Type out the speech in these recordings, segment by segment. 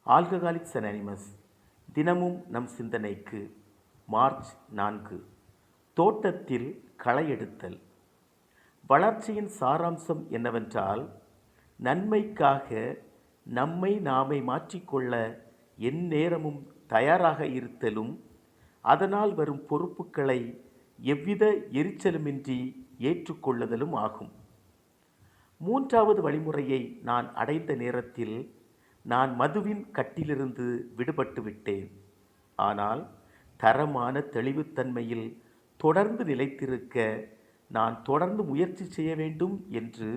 Alcoholics anonymous தினமும் நம் சிந்தனைக்கு. மார்ச் 4. தோட்டத்தில் களை எடுத்தல். வளர்ச்சியின் சாராம்சம் என்னவென்றால், நன்மைக்காக நம்மை நாமே மாற்றிக்கொள்ள எந்நேரமும் தயாராக இருத்தலும், அதனால் வரும் பொறுப்புகளை எவ்வித எரிச்சலுமின்றி ஏற்றுக்கொள்ளுதலும் ஆகும். 3வது வழிமுறையை நான் அடைந்த நேரத்தில் நான் மதுவின் கட்டிலிருந்து விடுபட்டு விட்டேன். ஆனால் தரமான தெளிவுத்தன்மையில் தொடர்ந்து நிலைத்திருக்க நான் தொடர்ந்து முயற்சி செய்ய வேண்டும் என்று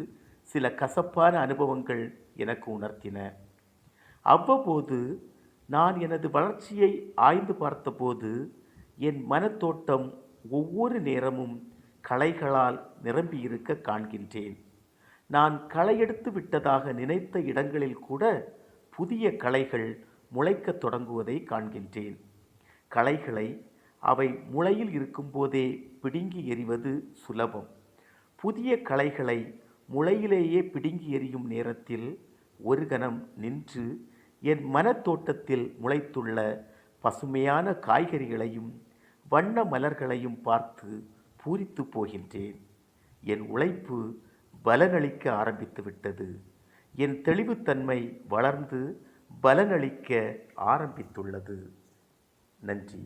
சில கசப்பான அனுபவங்கள் எனக்கு உணர்த்தின. அவ்வப்போது நான் எனது வளர்ச்சியை ஆய்ந்து பார்த்தபோது என் மனத்தோட்டம் ஒவ்வொரு நேரமும் களைகளால் நிரம்பியிருக்க காண்கின்றேன். நான் களையெடுத்து விட்டதாக நினைத்த இடங்களில் கூட புதிய களைகள் முளைக்கத் தொடங்குவதை காண்கின்றேன். களைகளை அவை முளையில் இருக்கும்போதே பிடுங்கி எறிவது சுலபம். புதிய களைகளை முளையிலேயே பிடுங்கி எறியும் நேரத்தில் ஒரு கணம் நின்று என் மனத்தோட்டத்தில் முளைத்துள்ள பசுமையான காய்கறிகளையும் வண்ண மலர்களையும் பார்த்து பூரித்து போகின்றேன். என் உழைப்பு பலனளிக்க ஆரம்பித்து விட்டது. என் தெளிவுத்தன்மை வளர்ந்து பலனளிக்க ஆரம்பித்துள்ளது. நன்றி.